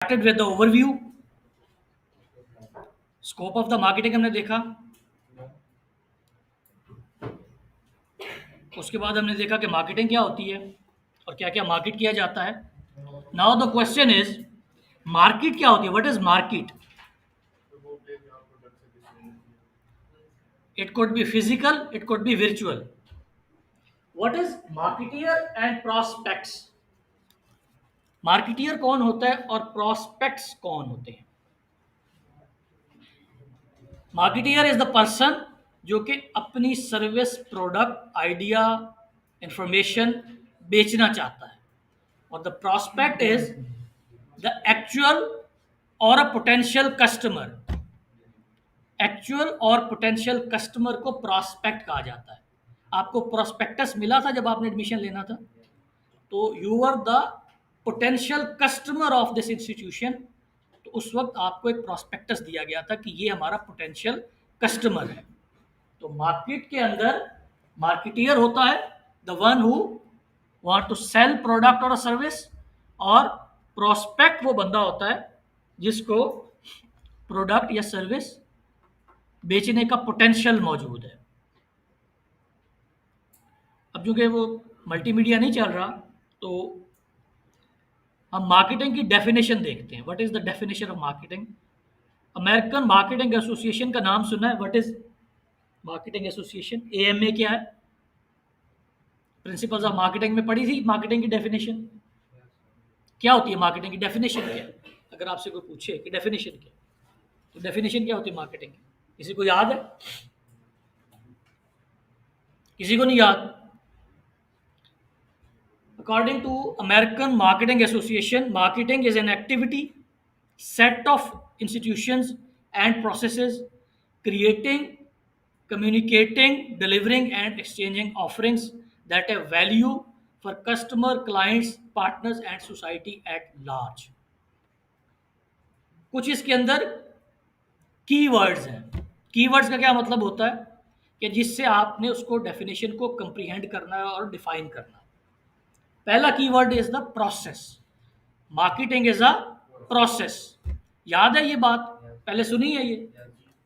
Started with the overview. Scope of the marketing हमने देखा, उसके बाद हमने देखा कि मार्केटिंग क्या होती है और क्या क्या मार्केट किया जाता है. Now the question is, market क्या होती है? What is market? It could be physical, it could be virtual. What is marketeer and prospects? Marketeer कौन होता है और प्रॉस्पेक्ट्स कौन होते हैं? मार्केटियर इज द पर्सन जो कि अपनी सर्विस, प्रोडक्ट, आइडिया, इंफॉर्मेशन बेचना चाहता है, और the prospect is the actual और अ पोटेंशियल कस्टमर. एक्चुअल और पोटेंशियल कस्टमर को प्रॉस्पेक्ट कहा जाता है. आपको प्रॉस्पेक्टस मिला था जब आपने एडमिशन लेना था, तो you are the potential customer of this institution. तो उस वक्त आपको एक प्रॉस्पेक्टस दिया गया था कि ये हमारा पोटेंशियल कस्टमर है. तो मार्केट के अंदर मार्केटियर होता है the one who want to sell product और सर्विस, और प्रोस्पेक्ट वो बंदा होता है जिसको प्रोडक्ट या सर्विस बेचने का पोटेंशियल मौजूद है. अब चूंकि वो मल्टीमीडिया नहीं चल रहा, तो हम मार्केटिंग की डेफिनेशन देखते हैं. What is the definition of marketing? American Marketing association का नाम सुना है? What is marketing association? AMA क्या है? प्रिंसिपल्स ऑफ मार्केटिंग में पढ़ी थी मार्केटिंग की डेफिनेशन. क्या होती है मार्केटिंग की डेफिनेशन? क्या है? अगर आपसे कोई पूछे कि डेफिनेशन क्या है, तो डेफिनेशन क्या होती है मार्केटिंग की? किसी को याद है? किसी को नहीं याद? According to American Marketing Association, marketing is an activity, set of institutions and processes creating, communicating, delivering and exchanging offerings that have value for customer, clients, partners and society at large. कुछ इसके अंदर keywords हैं. Keywords का क्या मतलब होता है कि जिससे आपने उसको डेफिनेशन को कंप्रीहेंड करना है और डिफाइन करना है. पहला keyword is the process. Marketing is a process. याद है ये बात? पहले सुनी है ये?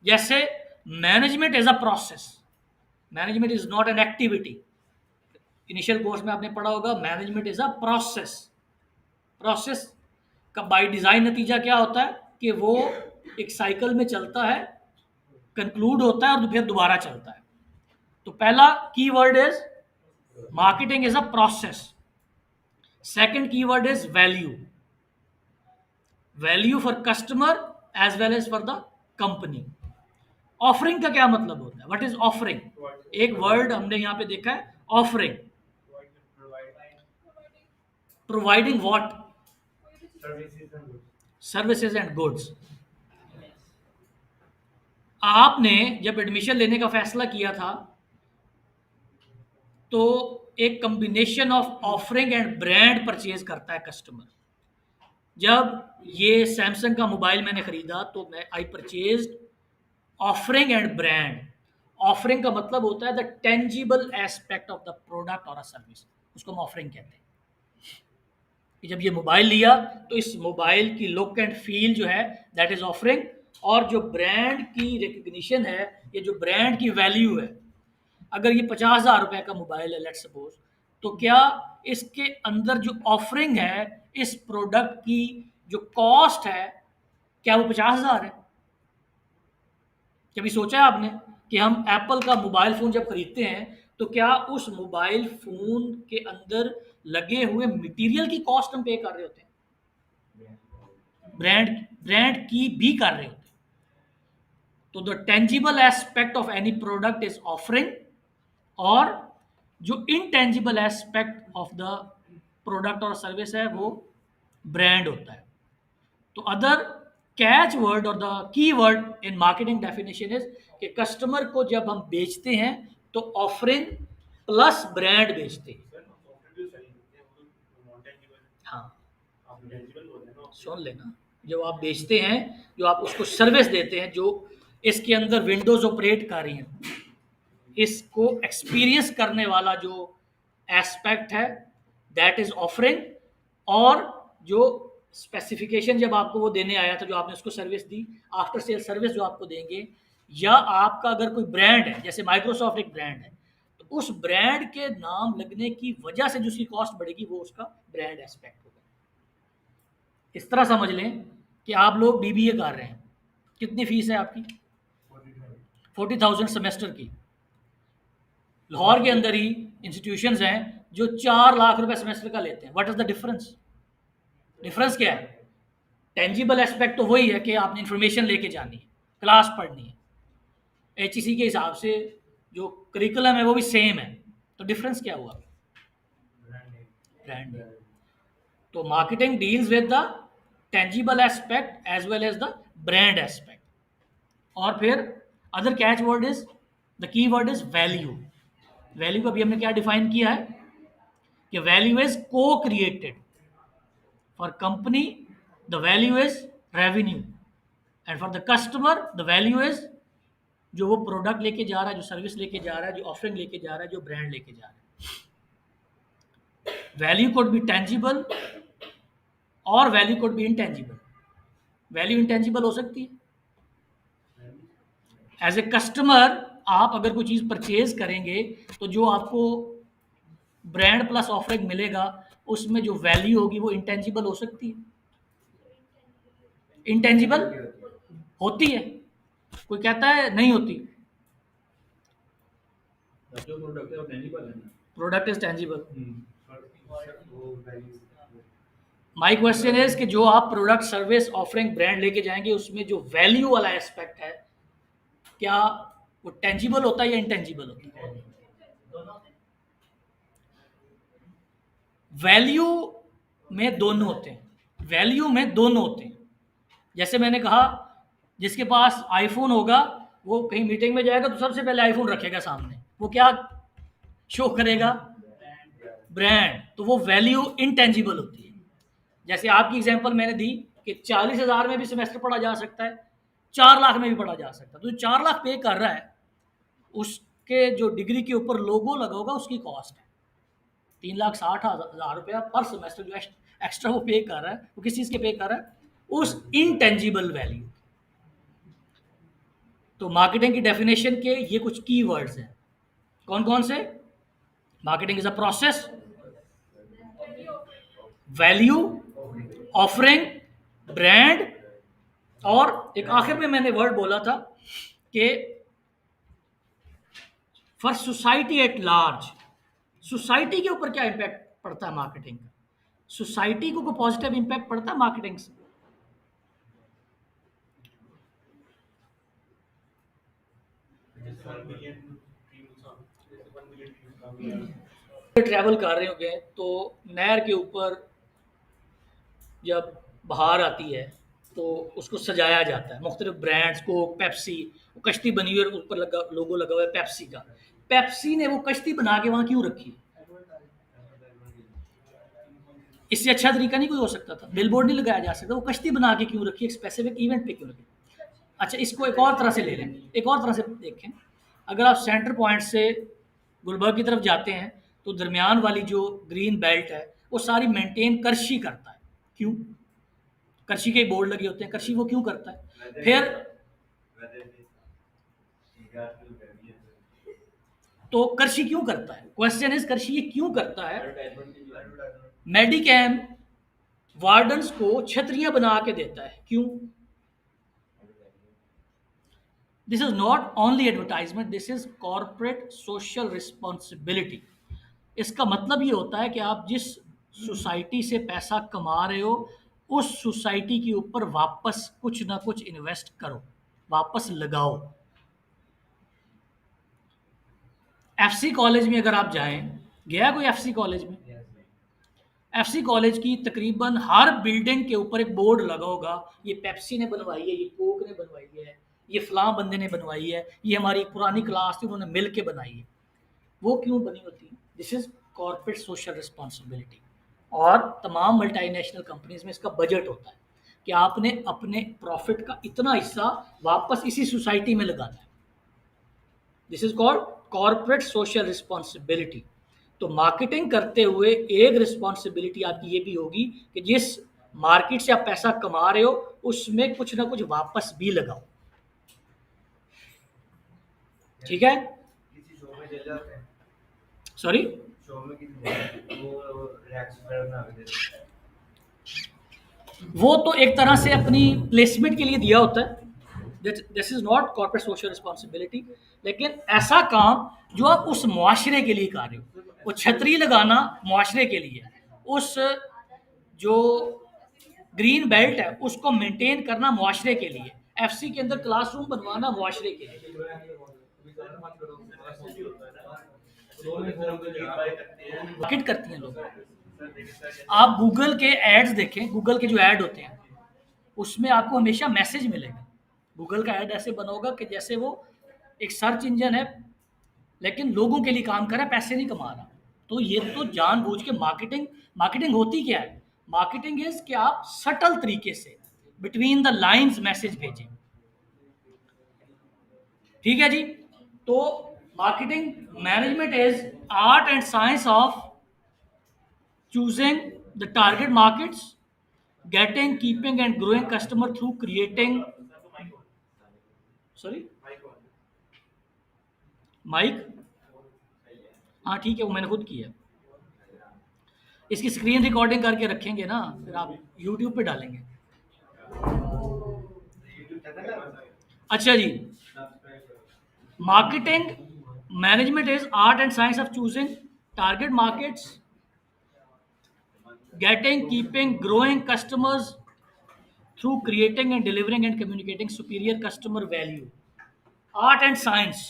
जैसे management is a process. Management is not an activity. Initial course में आपने पढ़ा होगा management is a process. Process का बाय डिजाइन नतीजा क्या होता है कि वो एक साइकिल में चलता है, कंक्लूड होता है और फिर दोबारा चलता है. तो पहला keyword is marketing is a process. Second keyword is value. Value for customer as well as for the company. Offering का क्या मतलब होता है? What is offering? एक वर्ड हमने यहाँ पे देखा है, offering. Providing what? Services and goods. आपने जब एडमिशन लेने का फैसला किया था, तो एक combination of offering and brand purchase करता है कस्टमर. जब ये सैमसंग का मोबाइल मैंने खरीदा तो मैं I purchase offering and brand. Offering का मतलब होता है the tangible aspect of the product और अ सर्विस. उसको हम ऑफरिंग कहते हैं. कि जब ये मोबाइल लिया तो इस मोबाइल की लुक एंड फील जो है दैट इज ऑफरिंग. और जो ब्रांड की रिकग्निशन है, ये जो ब्रांड की वैल्यू है, अगर ये 50,000 रुपए का मोबाइल है लेट्स सपोज, तो क्या इसके अंदर जो ऑफरिंग है इस प्रोडक्ट की जो कॉस्ट है, क्या वो 50,000 है? कभी सोचा है आपने कि हम एप्पल का मोबाइल फ़ोन जब खरीदते हैं तो क्या उस मोबाइल फ़ोन के अंदर लगे हुए मटेरियल की कॉस्ट हम पे कर रहे होते हैं? ब्रांड ब्रांड की भी कर रहे होते हैं. तो the tangible aspect of any product is offering, और जो intangible aspect of the product और सर्विस है वो ब्रांड होता है. तो अदर कैच वर्ड और the key word in marketing definition is कि कस्टमर को जब हम बेचते हैं तो ऑफरिंग प्लस ब्रांड बेचते हैं. हाँ, सुन लेना. जो आप बेचते हैं, जो आप उसको सर्विस देते हैं, जो इसके अंदर विंडोज ऑपरेट कर रही हैं, इसको एक्सपीरियंस करने वाला जो एस्पेक्ट है दैट इज ऑफरिंग. और जो स्पेसिफिकेशन जब आपको वो देने आया था, जो आपने उसको सर्विस दी, आफ्टर सेल सर्विस जो आपको देंगे, या आपका अगर कोई ब्रांड है, जैसे माइक्रोसॉफ्ट एक ब्रांड है, तो उस ब्रांड के नाम लगने की वजह से जो उसकी कॉस्ट बढ़ेगी वो उसका ब्रांड एस्पेक्ट होगा। इस तरह समझ लें कि आप लोग बीबीए कर रहे हैं, कितनी फीस है आपकी? 40,000 सेमेस्टर की। लाहौर के अंदर ही इंस्टीट्यूशंस हैं जो 4 लाख रुपए सेमेस्टर का लेते हैं। What is the difference? Difference क्या है? टेंजिबल एस्पेक्ट तो वही है कि आपने इंफॉर्मेशन लेके जानी है, क्लास पढ़नी है, एचईसी के हिसाब से जो करिकुलम है वो भी सेम है, तो डिफरेंस क्या हुआ? ब्रांड। तो marketing deals with the tangible aspect as well as the brand aspect. और फिर other catch word is, the key word is value. Value को अभी हमने क्या डिफाइन किया है कि value is co-created for company, the value is revenue, and for the customer the value is जो वो प्रोडक्ट लेके जा रहा है, जो सर्विस लेके जा रहा है, जो ऑफरिंग लेके जा रहा है, जो ब्रांड लेके जा रहा है। वैल्यू could बी टेंजिबल और value could be intangible. Value intangible हो सकती है। एज ए कस्टमर आप अगर कोई चीज़ परचेज करेंगे तो जो आपको ब्रांड प्लस ऑफरिंग मिलेगा उसमें जो वैल्यू होगी वो इंटेंजिबल हो सकती है, इंटेंजिबल होती है। कोई कहता है नहीं होती। जो प्रोडक्ट है वो टेंजिबल है ना, product is tangible. My question is कि जो आप प्रोडक्ट सर्विस ऑफरिंग ब्रांड लेके जाएंगे उसमें जो वैल्यू वाला एस्पेक्ट है, क्या वो टेंजिबल होता है या इंटेंजिबल होता है? वैल्यू में दोनों होते हैं, वैल्यू में दोनों होते हैं। जैसे मैंने कहा, जिसके पास आईफोन होगा वो कहीं मीटिंग में जाएगा तो सबसे पहले आईफोन रखेगा सामने, वो क्या शो करेगा? ब्रांड। तो वो वैल्यू इंटेंजिबल होती है। जैसे आपकी एग्जांपल मैंने दी कि 40,000 में भी सेमेस्टर पढ़ा जा सकता है, 4 लाख में भी पढ़ा जा सकता है। तो जो 4 लाख पे कर रहा है उसके जो डिग्री के ऊपर लोगो लगा होगा उसकी कॉस्ट है 3,60,000 रुपया पर सेमेस्टर। जो एक्स्ट्रा वो पे कर रहा है वो किस चीज़ के पे कर रहा है? उस इंटेंजिबल वैल्यू। तो मार्केटिंग की डेफिनेशन के ये कुछ की वर्ड्स हैं। कौन कौन से? Marketing is a process, value, offering, brand, और एक आखिर में मैंने वर्ड बोला था कि for society at large. Society के ऊपर क्या इम्पैक्ट पड़ता है मार्केटिंग का? सोसाइटी को कोई पॉजिटिव इम्पैक्ट पड़ता है मार्केटिंग से? ट्रैवल कर रहे होंगे तो नहर के ऊपर जब बाहर आती है तो उसको सजाया जाता है, मुख्तलिफ ब्रांड्स को, पेप्सी, वो कश्ती बनी हुई है, ऊपर लगा लोगो लगा हुआ है पेप्सी का। पेप्सी ने वो कश्ती बना के वहाँ क्यों रखी? इससे अच्छा तरीका नहीं कोई हो सकता था? बिलबोर्ड नहीं लगाया जा सकता? वो कश्ती बना के क्यों रखी? एक स्पेसिफिक इवेंट पे क्यों रखी? अच्छा, इसको एक और तरह से ले लें, एक और तरह से देखें। अगर आप सेंटर पॉइंट से गुलबर्ग की तरफ जाते हैं तो दरमियान वाली जो ग्रीन बेल्ट है वो सारी मेंटेन करशी करता है। क्यों? करशी के बोर्ड लगे होते हैं, करशी वो क्यों करता है? फिर तो करशी क्यों करता है? क्वेश्चन इज करशी ये क्यों करता है? मेडिकैम वार्डन्स को छतरियां बना के देता है, क्यों? This is not only advertisement, this is corporate social responsibility. इसका मतलब ये होता है कि आप जिस सोसाइटी से पैसा कमा रहे हो उस सोसाइटी के ऊपर वापस कुछ ना कुछ इन्वेस्ट करो, वापस लगाओ। एफसी कॉलेज में अगर आप जाएं, गया कोई एफसी कॉलेज में? एफसी कॉलेज की तकरीबन हर बिल्डिंग के ऊपर एक बोर्ड लगा होगा, ये पेप्सी ने बनवाई है, ये कोक ने बनवाई है, ये फलां बंदे ने बनवाई है, ये हमारी पुरानी क्लास थी उन्होंने मिल के बनाई है। वो क्यों बनी होती है? This is corporate social responsibility. और तमाम मल्टीनेशनल कंपनीज में इसका बजट होता है कि आपने अपने प्रॉफिट का इतना हिस्सा वापस इसी सोसाइटी में लगाना है। This is called corporate social responsibility. तो मार्केटिंग करते हुए एक रिस्पॉन्सिबिलिटी आपकी ये भी होगी कि जिस मार्केट से आप पैसा कमा रहे हो, उसमें कुछ ना कुछ वापस भी लगाओ। ठीक है, किसी शो में चले जाते हैं, सॉरी, शो में किसी वो रिएक्शन वगैरह बना के देते हैं। वो तो एक तरह से अपनी प्लेसमेंट के लिए दिया होता है, this is not corporate social responsibility. लेकिन ऐसा काम जो आप उस मुआशरे के लिए कर रहे हो, वो छतरी लगाना मुआशरे के लिए, उस जो ग्रीन बेल्ट है उसको मेंटेन करना मुआशरे के लिए, एफसी के अंदर क्लासरूम बनवाना मुआशरे के लिए। मार्केट करती हैं लोग। आप गूगल के एड्स देखें, गूगल के जो ऐड होते हैं उसमें आपको हमेशा मैसेज मिलेगा। गूगल का ऐड ऐसे बना होगा कि जैसे वो एक सर्च इंजन है लेकिन लोगों के लिए काम कर रहा है, पैसे नहीं कमा रहा। तो ये तो जानबूझ के मार्केटिंग, मार्केटिंग होती क्या है? मार्केटिंग इज कि आप सटल तरीके से बिटवीन द लाइंस मैसेज भेजें। ठीक है जी। तो marketing management is art and science of choosing the target markets, getting, keeping and growing customer through creating, sorry, mic, हाँ ठीक है, वो मैंने खुद किया। इसकी स्क्रीन रिकॉर्डिंग करके रखेंगे ना, फिर आप यूट्यूब पे डालेंगे। अच्छा जी, marketing management is art and science of choosing target markets, getting, keeping, growing customers through creating and delivering and communicating superior customer value. Art and science.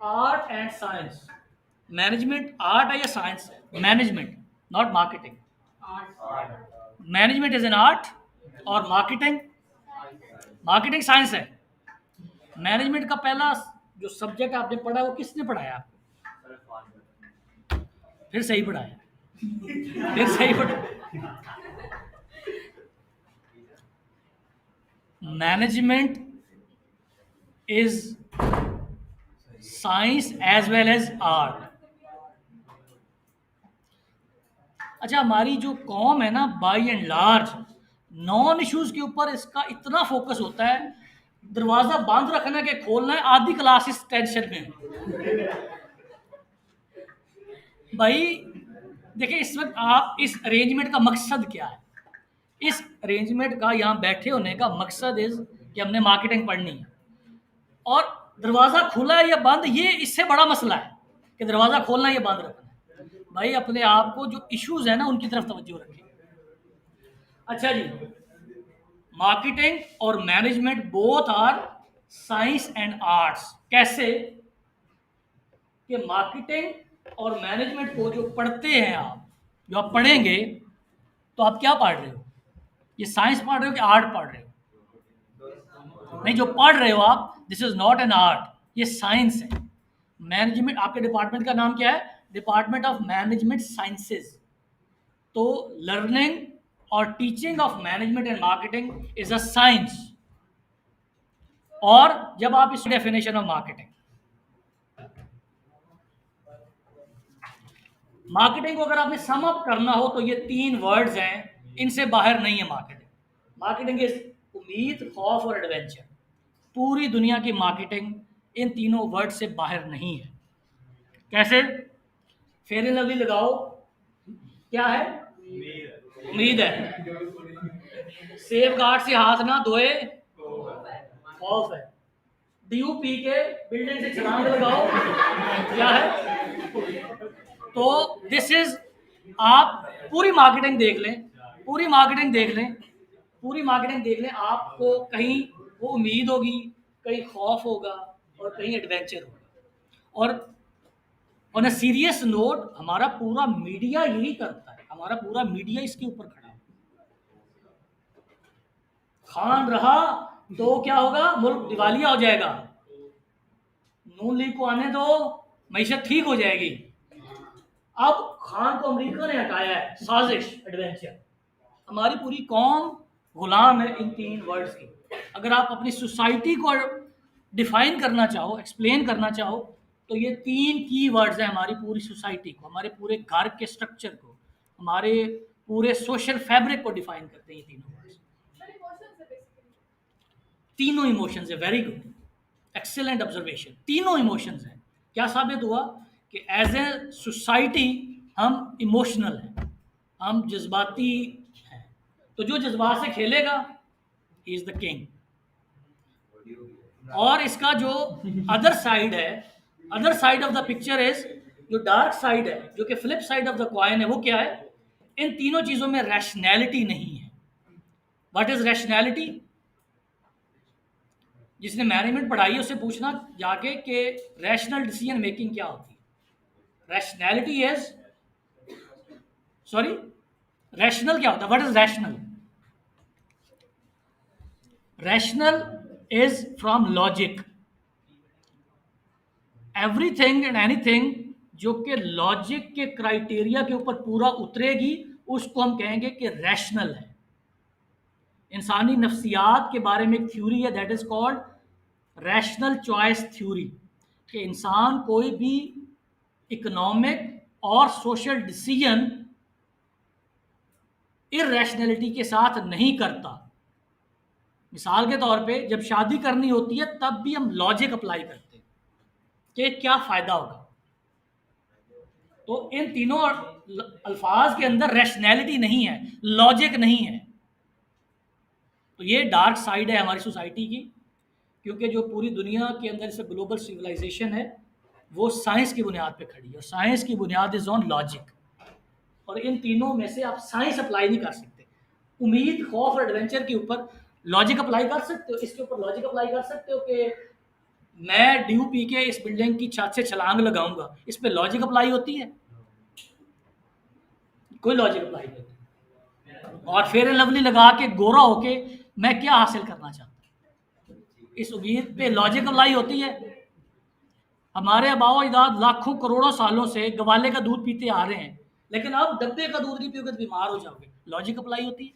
Art and science. Management, art है या science है? Management, not marketing. Management is an art और marketing science है। Management का पहला जो subject आपने पढ़ा वो किसने पढ़ाया आपको? फिर सही पढ़ाया, फिर सही पढ़ाया। Management is science as well as art. अच्छा, हमारी जो कॉम है ना, by and large non issues के ऊपर इसका इतना फोकस होता है, दरवाजा बंद रखना के खोलना है, आधी क्लास इस टेंशन में। भाई देखिए, इस वक्त आप इस अरेंजमेंट का मकसद क्या है? इस अरेंजमेंट का यहाँ बैठे होने का मकसद इज कि हमने मार्केटिंग पढ़नी है, और दरवाजा खुला है या बंद, ये इससे बड़ा मसला है कि दरवाजा खोलना या बंद रखना है। भाई अपने आप को जो इश्यूज है ना उनकी तरफ तवज्जो रखें। अच्छा जी, मार्केटिंग और management both are science and arts. कैसे कि मार्केटिंग और मैनेजमेंट को जो पढ़ते हैं आप, जो आप पढ़ेंगे, तो आप क्या पढ़ रहे हो? ये साइंस पढ़ रहे हो कि आर्ट पढ़ रहे हो? नहीं, जो पढ़ रहे हो आप, this is not an art, ये साइंस है। मैनेजमेंट, आपके डिपार्टमेंट का नाम क्या है? Department of management sciences. तो लर्निंग और teaching of management and marketing is a science. और जब आप इस डेफिनेशन ऑफ मार्केटिंग, मार्केटिंग को अगर आपने सम अप करना हो तो ये 3 वर्ड्स हैं, इनसे बाहर नहीं है मार्केटिंग। मार्केटिंग इज उम्मीद, खौफ और एडवेंचर। पूरी दुनिया की मार्केटिंग इन तीनों वर्ड से बाहर नहीं है। कैसे? फेयर एंड लवली लगाओ, क्या है? उम्मीद है। सेफ गार्ड से हाथ ना धोए, खौफ है। डीयू पी के बिल्डिंग से छलांग लगाओ, क्या है? तो दिस इज, आप पूरी मार्केटिंग देख लें, पूरी मार्केटिंग देख लें, पूरी मार्केटिंग देख लें, आपको कहीं वो उम्मीद होगी, कहीं खौफ होगा और कहीं एडवेंचर होगा। और ऑन अ सीरियस नोट, हमारा पूरा मीडिया यही करता है, हमारा पूरा मीडिया इसके ऊपर खड़ा है। खान रहा तो क्या होगा? मुल्क दिवालिया हो जाएगा। नून लीग को आने दो, मईशत ठीक हो जाएगी। अब खान को अमेरिका ने हटाया है, साजिश, एडवेंचर। हमारी पूरी कौम गुलाम है इन 3 वर्ड्स की। अगर आप अपनी सोसाइटी को डिफाइन करना चाहो, एक्सप्लेन करना चाहो, तो ये 3 की वर्ड्स हैं हमारी पूरी सोसाइटी को, हमारे पूरे घर के स्ट्रक्चर को, हमारे पूरे सोशल फैब्रिक को डिफाइन करते हैं ये तीनों वर्ड्स। तीनों इमोशंस है, वेरी गुड, एक्सेलेंट ऑब्जर्वेशन, तीनों इमोशंस हैं। क्या साबित हुआ कि एज ए सोसाइटी हम इमोशनल हैं, हम जज्बाती हैं। तो जो जज्बात से खेलेगा ही इज द किंग। और इसका जो अदर साइड है, other side of the picture is, जो डार्क साइड है, जो कि flip side of the coin है, वो क्या है? इन तीनों चीजों में रैशनैलिटी नहीं है। What is rationality? जिसने मैनेजमेंट पढ़ाई है उससे पूछना जाके कि रैशनल डिसीजन मेकिंग क्या होती है। रैशनैलिटी इज, सॉरी, रैशनल क्या होता है? What is rational? Rational is from logic. Everything and anything जो कि लॉजिक के क्राइटेरिया के ऊपर पूरा उतरेगी उसको हम कहेंगे कि रैशनल है। इंसानी नफ्सियात के बारे में एक थ्योरी है, that is called rational choice theory, कि इंसान कोई भी इकोनॉमिक और सोशल डिसीजन इरैशनैलिटी के साथ नहीं करता। मिसाल के तौर पे जब शादी करनी होती है तब भी हम लॉजिक अप्लाई करते हैं कि क्या फ़ायदा होगा। तो इन तीनों अल्फाज के अंदर रैशनैलिटी नहीं है, लॉजिक नहीं है। तो ये डार्क साइड है हमारी सोसाइटी की, क्योंकि जो पूरी दुनिया के अंदर से ग्लोबल सिविलाइजेशन है वो साइंस की बुनियाद पे खड़ी है, और साइंस की बुनियाद इज ऑन लॉजिक। और इन तीनों में से आप साइंस अप्लाई नहीं कर सकते। उम्मीद, खौफ और एडवेंचर के ऊपर लॉजिक अप्लाई कर सकते हो, इसके ऊपर लॉजिक अप्लाई कर सकते हो कि मैं ड्यू पी के इस बिल्डिंग की छत से छलांग लगाऊंगा, इस पे लॉजिक अप्लाई होती है? कोई लॉजिक अप्लाई नहीं होती। और फेयर एंड लवली लगा के गोरा होके मैं क्या हासिल करना चाहता हूँ, इस उम्मीद पे लॉजिक अप्लाई होती है? हमारे आबाओ अजदाद लाखों करोड़ों सालों से गवाले का दूध पीते आ रहे हैं, लेकिन अब डब्बे का दूध नहीं पियोगे तो बीमार हो जाओगे, लॉजिक अप्लाई होती है?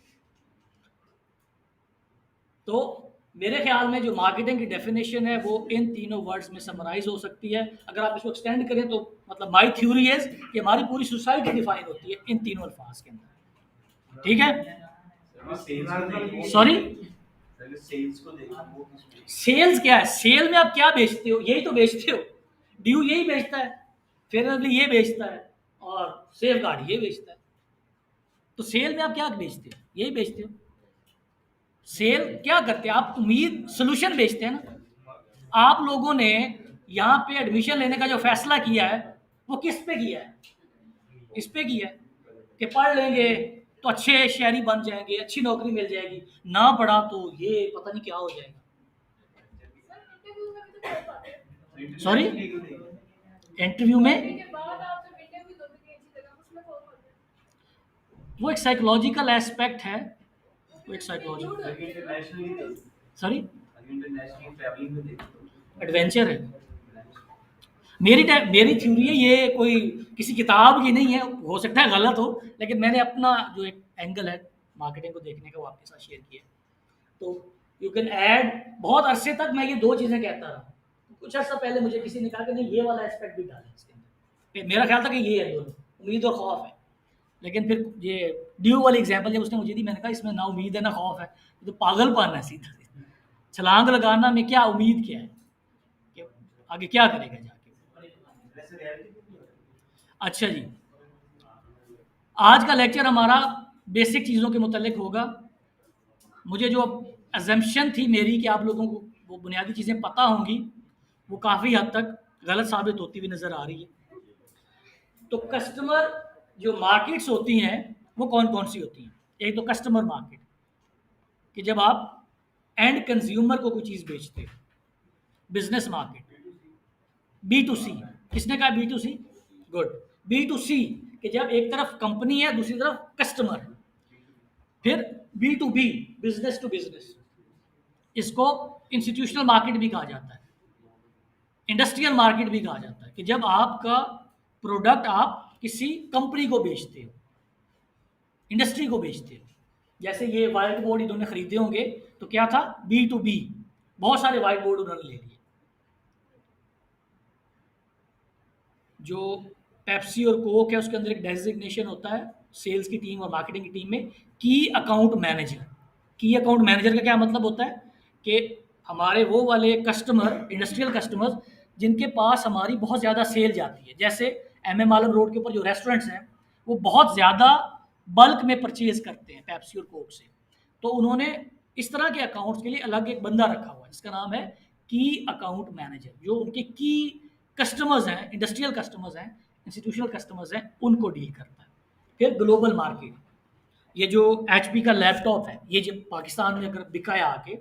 तो मेरे ख्याल में जो मार्केटिंग की डेफिनेशन है वो इन तीनों वर्ड्स में समराइज हो सकती है। अगर आप इसको एक्सटेंड करें तो मतलब माय थ्योरी इज कि हमारी पूरी सोसाइटी डिफाइन होती है इन तीनों अल्फाज के अंदर। ठीक है, सॉरी, सेल्स को देखो, सेल्स क्या है? सेल में आप क्या बेचते हो? यही तो बेचते हो। ड्यू यही बेचता है, फेयर एंड लवली ये बेचता है, और सेफ गार्ड ये बेचता है। तो सेल में आप क्या बेचते हो? यही बेचते हो। सेल क्या करते हैं आप? उम्मीद, सोल्यूशन बेचते हैं ना। आप लोगों ने यहाँ पे एडमिशन लेने का जो फैसला किया है वो किस पे किया है? इस पे किया है कि पढ़ लेंगे तो अच्छे शहरी बन जाएंगे, अच्छी नौकरी मिल जाएगी, ना पढ़ा तो ये पता नहीं क्या हो जाएगा। सॉरी, इंटरव्यू में वो एक साइकोलॉजिकल एस्पेक्ट है, वो एक साइकोलॉजिकल, सॉरी, एडवेंचर है। मेरी थ्योरी है, ये कोई किसी किताब की नहीं है, हो सकता है गलत हो, लेकिन मैंने अपना जो एक एंगल है मार्केटिंग को देखने का वो आपके साथ शेयर किया। तो यू कैन ऐड, बहुत अरसे तक मैं ये दो चीज़ें कहता रहा। कुछ अर्सा पहले मुझे किसी ने कहा कि नहीं ये वाला एस्पेक्ट भी डालें इसके अंदर। मेरा ख्याल था कि ये है दोनों, उम्मीद और खौफ है। लेकिन फिर ये ड्यू वाली एग्जाम्पल जब उसने मुझे दी, मैंने कहा इसमें ना उम्मीद है ना खौफ है, ये तो पागलपन है सीधा। छलांग लगाना में क्या उम्मीद, क्या है कि आगे क्या करेगा जाके। अच्छा जी, आज का लेक्चर हमारा बेसिक चीज़ों के मुतल्लिक होगा। मुझे जो अजम्पशन थी मेरी कि आप लोगों को वो बुनियादी चीज़ें पता होंगी, वो काफ़ी हद तक गलत साबित होती हुई नज़र आ रही है। तो कस्टमर जो मार्केट्स होती हैं वो कौन कौन सी होती हैं? एक तो कस्टमर मार्केट, कि जब आप एंड कंज्यूमर को कोई चीज़ बेचते हो। बिजनेस मार्केट, B2C, किसने कहा B2C? गुड, B2C, कि जब एक तरफ कंपनी है दूसरी तरफ कस्टमर है। फिर B2B, बिजनेस टू बिजनेस, इसको इंस्टीट्यूशनल मार्केट भी कहा जाता है, इंडस्ट्रियल मार्केट भी कहा जाता है, कि जब आपका प्रोडक्ट आप किसी कंपनी को बेचते हो, इंडस्ट्री को बेचते हो। जैसे ये व्हाइट बोर्ड इन्होंने खरीदे होंगे तो क्या था? B2B, बहुत सारे व्हाइट बोर्ड उन्होंने ले लिए। जो पेप्सी और कोक है उसके अंदर एक डेजिग्नेशन होता है सेल्स की टीम और मार्केटिंग की टीम में की अकाउंट मैनेजर। की अकाउंट मैनेजर का क्या मतलब होता है कि हमारे वो वाले कस्टमर, इंडस्ट्रियल कस्टमर्स जिनके पास हमारी बहुत ज़्यादा सेल जाती है, जैसे एम आलम रोड के ऊपर जो रेस्टोरेंट्स हैं वो बहुत ज़्यादा बल्क में परचेज करते हैं पेप्सी और कोक से, तो उन्होंने इस तरह के अकाउंट्स के लिए अलग एक बंदा रखा हुआ है जिसका नाम है की अकाउंट मैनेजर, जो उनके की कस्टमर्स हैं, इंडस्ट्रियल कस्टमर्स हैं, इंस्टीट्यूशनल कस्टमर्स हैं, उनको डील करता है। फिर ग्लोबल मार्केट, ये जो HP का लैपटॉप है, ये जो पाकिस्तान में अगर बिका है आके,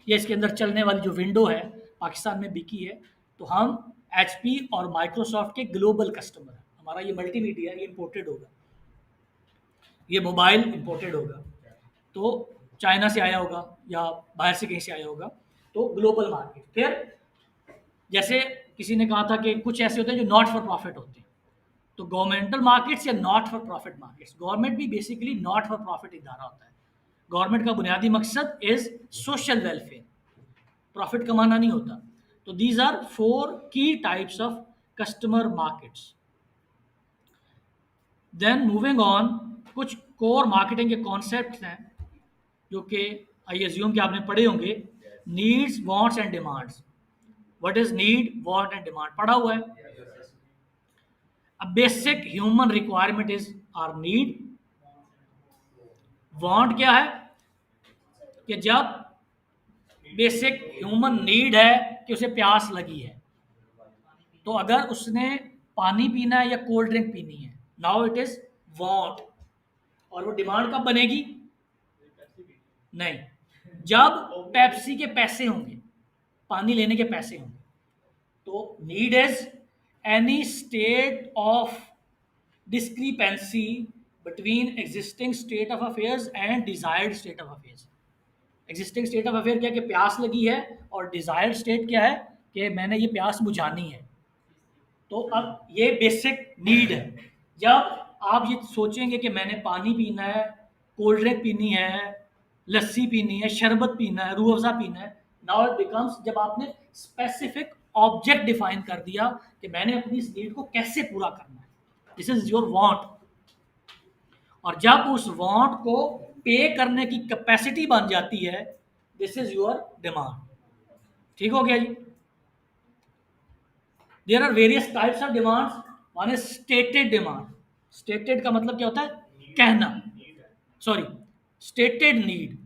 या इसके अंदर चलने वाली जो विंडो है पाकिस्तान में बिकी है, तो हम HP और माइक्रोसॉफ्ट के ग्लोबल कस्टमर हैं। हमारा ये मल्टीमीडिया, ये इम्पोर्टेड होगा, ये मोबाइल इम्पोर्टेड होगा, तो चाइना से आया होगा या बाहर से कहीं से आया होगा, तो ग्लोबल मार्केट। फिर जैसे किसी ने कहा था कि कुछ ऐसे होते हैं जो नॉट फॉर प्रॉफिट होते हैं, तो गवर्नमेंटल मार्केट्स या not for profit markets. Government भी बेसिकली नॉट फॉर प्रॉफिट इदारा होता है। गवर्नमेंट का बुनियादी मकसद इज सोशल वेलफेयर, प्रॉफिट कमाना नहीं होता। तो दीज आर 4 की types of customer markets. Then moving on, कुछ कोर मार्केटिंग के कॉन्सेप्ट्स हैं जो कि आई एज्यूम कि आपने पढ़े होंगे। Needs, wants and demands. What is need, want and demand पढ़ा हुआ है। A basic human requirement is our need. Want क्या है कि जब बेसिक ह्यूमन नीड है कि उसे प्यास लगी है, तो अगर उसने पानी पीना है या कोल्ड ड्रिंक पीनी है, नाउ इट इज वांट। और वो डिमांड कब बनेगी? नहीं, जब पेप्सी के पैसे होंगे, पानी लेने के पैसे होंगे। तो need is any state of discrepancy between existing state of affairs and desired state of affairs. existing state of affair क्या कि प्यास लगी है, और desired state क्या है कि मैंने ये प्यास बुझानी है। तो अब ये बेसिक नीड है। जब आप ये सोचेंगे कि मैंने पानी पीना है, कोल्ड ड्रिंक पीनी है, लस्सी पीनी है, शरबत पीना है, रूह अफ़ज़ा पीना है, नाउ इट बिकम्स, जब आपने स्पेसिफिक ऑब्जेक्ट डिफाइन कर दिया कि मैंने अपनी इस नीड को कैसे पूरा करना है, दिस इज योर वांट। और जब उस वांट को पे करने की कैपेसिटी बन जाती है, दिस इज योर डिमांड। ठीक हो गया जी? There are various types of demands. One is stated demand. Stated का मतलब क्या होता है? कहना, sorry, stated need.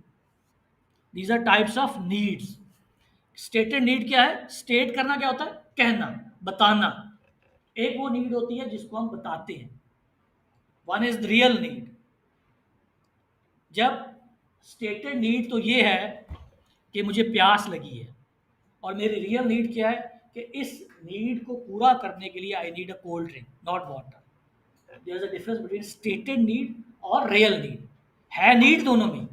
These are types of needs. Stated need क्या है? स्टेट करना क्या होता है? कहना, बताना। एक वो नीड होती है जिसको हम बताते हैं। One is the real need. जब स्टेटेड नीड तो ये है कि मुझे प्यास लगी है, और मेरी रियल नीड क्या है कि इस नीड को पूरा करने के लिए I need a cold drink, not water. There is a difference between stated need और रियल नीड। है नीड दोनों में।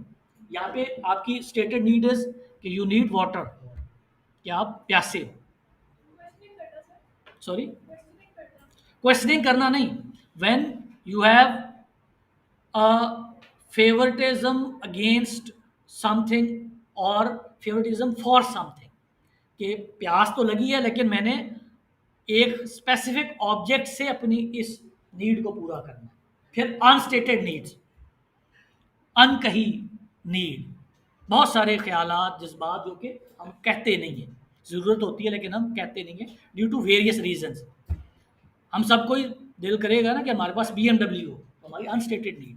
यहाँ पे आपकी स्टेटेड नीड इज कि यू नीड वाटर, कि आप प्यासे हो। सॉरी, क्वेश्चनिंग करना नहीं। When you have a favouritism against something और फेवरेटिज्म फॉर समथिंग, कि प्यास तो लगी है लेकिन मैंने एक स्पेसिफिक ऑब्जेक्ट से अपनी इस नीड को पूरा करना है। फिर अनस्टेटेड नीड्स, अनकही नीड, बहुत सारे ख्यालात, जज्बात जो कि हम कहते नहीं हैं। ज़रूरत होती है लेकिन हम कहते नहीं हैं ड्यू टू वेरियस रीजंस। हम सबको ही दिल करेगा ना कि हमारे पास BMW हो, तो हमारी अनस्टेटेड नीड।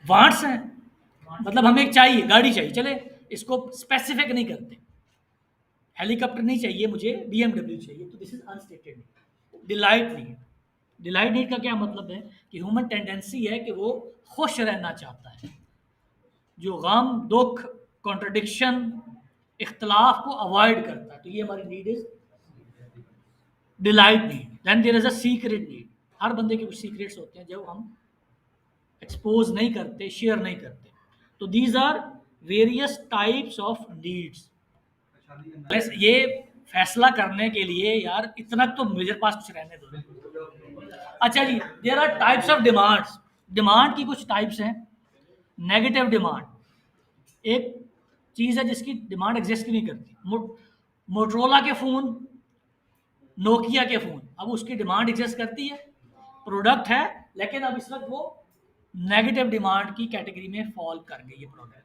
वांट्स हैं, मतलब हमें एक चाहिए, गाड़ी चाहिए, चले इसको स्पेसिफिक नहीं करते। हेलीकॉप्टर नहीं चाहिए मुझे, BMW चाहिए, तो this is unstated need. Delight need. Delight need का क्या मतलब है कि ह्यूमन टेंडेंसी है कि वो खुश रहना चाहता है, जो गम, दुख, कॉन्ट्रडिक्शन, इख्तलाफ को अवॉइड करता है। तो ये हमारी need is delight need. Then there is a secret need. हर बंदे के कुछ सीक्रेट्स होते हैं जो हम एक्सपोज नहीं करते, शेयर नहीं करते। तो these are various types of needs. बस ये फैसला करने के लिए यार इतना तो मेरे पास कुछ रहने दो। अच्छा जी, there are types of demands. Demand की कुछ टाइप्स हैं। नेगेटिव डिमांड, एक चीज़ है जिसकी डिमांड एग्जिस्ट नहीं करती। मोटरोला के फ़ोन नोकिया के फ़ोन, अब उसकी डिमांड एग्जिस्ट करती है, प्रोडक्ट है, लेकिन अब इस वक्त वो नेगेटिव डिमांड की कैटेगरी में फॉल कर गई है प्रोडक्ट।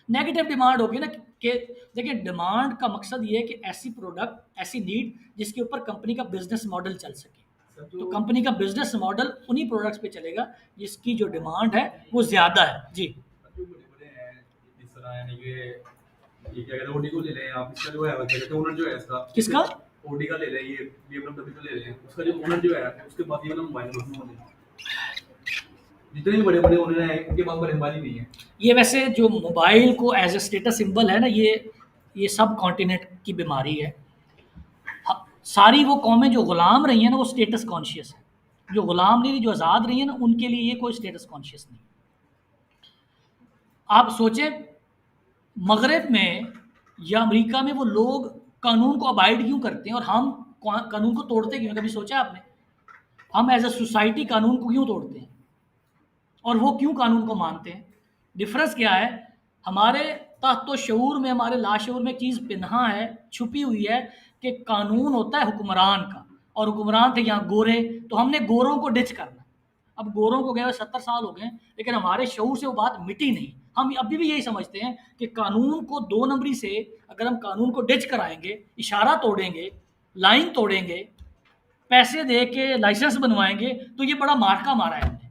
नेगेटिव डिमांड होगी ना कि देखिए, डिमांड का मकसद ये है कि ऐसी प्रोडक्ट, ऐसी नीड जिसके ऊपर कंपनी का बिजनेस मॉडल चल सके। तो कंपनी का बिजनेस मॉडल उन्हीं प्रोडक्ट्स पे चलेगा जिसकी जो डिमांड है वो ज़्यादा है। जी, जो बड़े-बड़े हैं, जिस तरह यानी कि ये क्या कहते हैं, ओडी को ले लें आप, इसका जो है क्या कहते हैं ओनर जो है इसका, किसका? ओडी का ले लें, ये बीएमडब्ल्यू का ले लें, उसका जो ओनर जो है उसके पास ये वाला मोबाइल नहीं है। जितने भी बड़े-बड़े ओनर हैं इनके पास बड़े मोबाइल ही नहीं है। ये वैसे जो मोबाइल को एज ए स्टेटस सिंबल है ना, ये सब कॉन्टिनेंट की बीमारी है। सारी वो कौमें जो गुलाम रही हैं ना, वो स्टेटस कॉन्शियस है। जो गुलाम नहीं रही, जो आज़ाद रही है ना, उनके लिए ये कोई स्टेटस कॉन्शियस नहीं। आप सोचें, मगरब में या अमेरिका में वो लोग कानून को अबाइड क्यों करते हैं और हम कानून को तोड़ते क्यों? कभी सोचा आपने? हम एज ए सोसाइटी कानून को क्यों तोड़ते हैं और वो क्यों कानून को मानते हैं? डिफरेंस क्या है? हमारे तहत शऊर में, हमारे लाशऊर में एक चीज़ पिन्हा है, छुपी हुई है कि कानून होता है हुक्मरान का, और हुक्मरान थे यहाँ गोरे, तो हमने गोरों को डिच करना। अब गोरों को गए हुए 70 साल हो गए, लेकिन हमारे शऊर से वो बात मिटी नहीं। हम अभी भी यही समझते हैं कि कानून को 2 नंबरी से अगर हम कानून को डिच कराएंगे, इशारा तोड़ेंगे, लाइन तोड़ेंगे, पैसे दे के लाइसेंस बनवाएंगे, तो ये बड़ा मार्का मारा है हमने।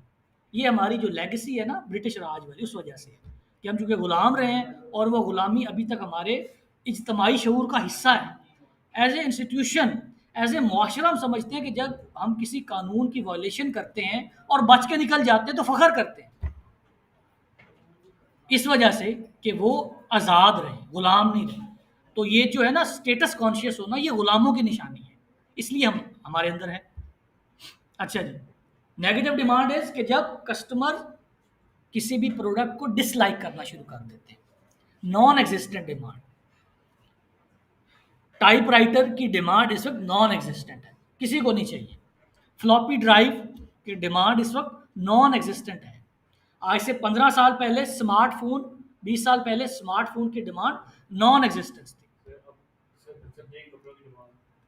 ये हमारी जो लेगेसी है ना ब्रिटिश राज वाली, उस वजह से है कि हम चूँकि गुलाम रहे हैं और वो गुलामी अभी तक हमारे इज्तमाही शऊर का हिस्सा है। As a institution, as a मुआशरा हम समझते हैं कि जब हम किसी कानून की वायलेशन करते हैं और बच के निकल जाते हैं तो फ़ख्र करते हैं, इस वजह से कि वो आज़ाद रहे, गुलाम नहीं रहे। तो ये जो है ना स्टेटस कॉन्शियस होना, ये गुलामों की निशानी है, इसलिए हम हमारे अंदर है। अच्छा जी, नेगेटिव डिमांड इज कि जब कस्टमर किसी भी प्रोडक्ट को डिसलाइक करना शुरू कर देते हैं। नॉन एग्जिस्टेंट डिमांड, टाइपराइटर की डिमांड इस वक्त नॉन एग्जिस्टेंट है, किसी को नहीं चाहिए। फ्लॉपी ड्राइव की डिमांड इस वक्त नॉन एग्जिस्टेंट है। आज से 15 साल पहले स्मार्टफोन, 20 साल पहले स्मार्टफोन की डिमांड नॉन एग्जिस्टेंस थी।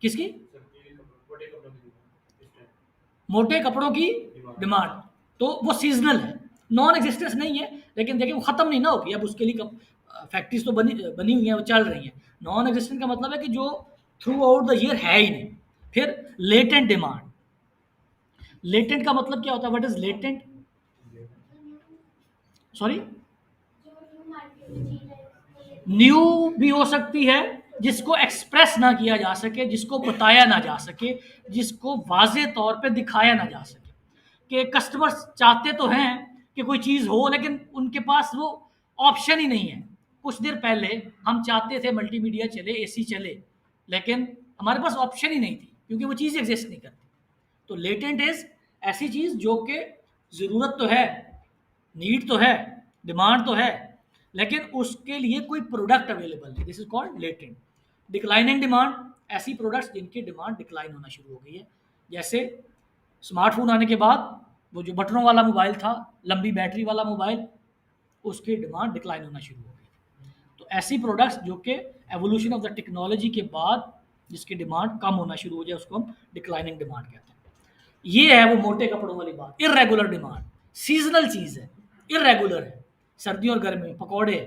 किसकी? मोटे कपड़ों की डिमांड, तो वो सीजनल है, नॉन एग्जिस्टेंस नहीं है, लेकिन देखिए वो ख़त्म नहीं ना होगी। अब उसके लिए फैक्ट्रीज तो बनी हुई हैं, वो चल रही हैं। नॉन एग्जिस्टेंट का मतलब है कि जो थ्रू आउट द ईयर है ही नहीं। फिर लेटेंट डिमांड, लेटेंट का मतलब क्या होता है? What is latent? Sorry, new भी हो सकती है, जिसको एक्सप्रेस ना किया जा सके, जिसको बताया ना जा सके, जिसको वाजे तौर पे दिखाया ना जा सके। कि कस्टमर्स चाहते तो हैं कि कोई चीज़ हो, लेकिन उनके पास वो ऑप्शन ही नहीं है। कुछ देर पहले हम चाहते थे मल्टीमीडिया चले, एसी चले, लेकिन हमारे पास ऑप्शन ही नहीं थी क्योंकि वो चीज़ एग्जिस्ट नहीं करती। तो लेटेंट इज ऐसी चीज़ जो कि ज़रूरत तो है, नीड तो है, डिमांड तो है, लेकिन उसके लिए कोई प्रोडक्ट अवेलेबल नहीं। This is called latent. Declining demand, ऐसी प्रोडक्ट्स जिनकी डिमांड डिक्लाइन होना शुरू हो गई है। जैसे स्मार्टफोन आने के बाद वो जो बटनों वाला मोबाइल था, लंबी बैटरी वाला मोबाइल, उसकी डिमांड डिक्लाइन होना शुरू हो गई। तो ऐसी प्रोडक्ट्स जो कि एवोल्यूशन ऑफ द टेक्नोलॉजी के बाद जिसकी डिमांड कम होना शुरू हो जाए, उसको हम डिक्लाइनिंग डिमांड कहते हैं। ये है वो मोटे कपड़ों वाली बात। इरेगुलर डिमांड, सीजनल चीज़ है, इरेगुलर है। सर्दियों और गर्मी में पकौड़े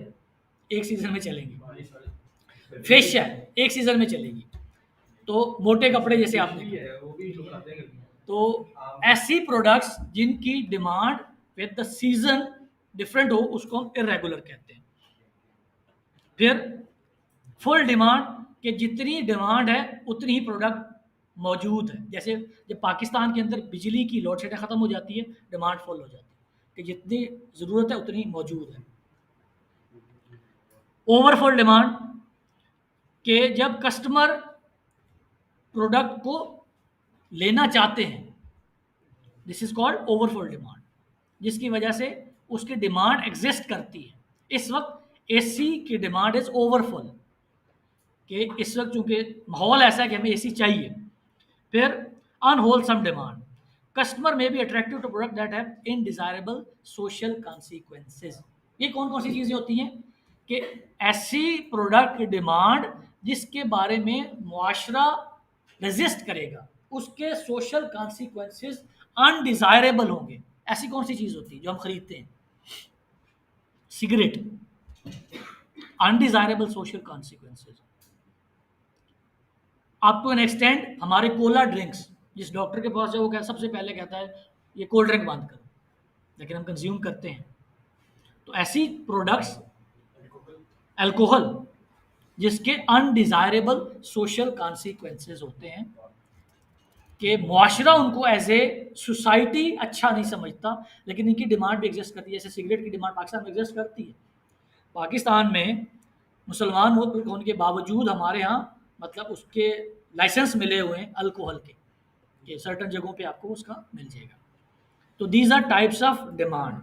एक सीजन में चलेंगे, फिश है एक सीजन में चलेगी, तो मोटे कपड़े जैसे आपने किया। वो भी लोग आते हैं। तो ऐसी प्रोडक्ट्स जिनकी demand with the season different हो, उसको हम इरेगुलर कहते हैं। फिर फुल डिमांड, कि जितनी डिमांड है उतनी ही प्रोडक्ट मौजूद है। जैसे जब पाकिस्तान के अंदर बिजली की लोड शेडिंग ख़त्म हो जाती है, डिमांड फुल हो जाती है कि जितनी ज़रूरत है उतनी मौजूद है। ओवरफुल डिमांड, कि जब कस्टमर प्रोडक्ट को लेना चाहते हैं, this is called overfull demand, जिसकी वजह से उसकी डिमांड एग्जिस्ट करती है। इस वक्त एसी की डिमांड इज ओवरफुल, कि इस वक्त चूंकि माहौल ऐसा है कि हमें एसी चाहिए। फिर unwholesome demand, customer may be attractive to product that have undesirable social consequences. ये कौन कौन सी चीज़ें होती हैं? कि ऐसी प्रोडक्ट की डिमांड जिसके बारे में मुआशरा रेजिस्ट करेगा, उसके सोशल कॉन्सिक्वेंसेस अनडिजायरेबल होंगे। ऐसी कौन सी चीज होती है जो हम खरीदते हैं? Cigarette, undesirable social consequences. Up to an extent हमारे कोला ड्रिंक्स, जिस डॉक्टर के पास जाओ वो सबसे पहले कहता है ये कोल्ड ड्रिंक बंद करो, लेकिन हम कंज्यूम करते हैं। तो ऐसी प्रोडक्ट्स, अल्कोहल, जिसके अनडिजायरेबल सोशल कॉन्सिक्वेंसेस होते हैं, कि मुआशरा उनको एज ए सोसाइटी अच्छा नहीं समझता, लेकिन इनकी डिमांड भी एग्जिस्ट करती है। जैसे सिगरेट की डिमांड पाकिस्तान में एग्जिस्ट करती है। पाकिस्तान में मुसलमान होने के बावजूद हमारे यहाँ मतलब उसके लाइसेंस मिले हुए हैं अल्कोहल के, कि सर्टन जगहों पे आपको उसका मिल जाएगा। तो these are types of demand.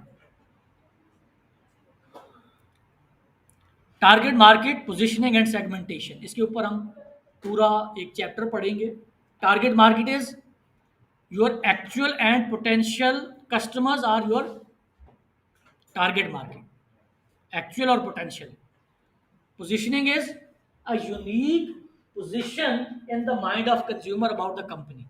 Target market, positioning and segmentation, इसके ऊपर हम पूरा एक चैप्टर पढ़ेंगे। Target market is your actual and potential customers are your target market, actual और potential. Positioning is a unique position in the mind of consumer about the company.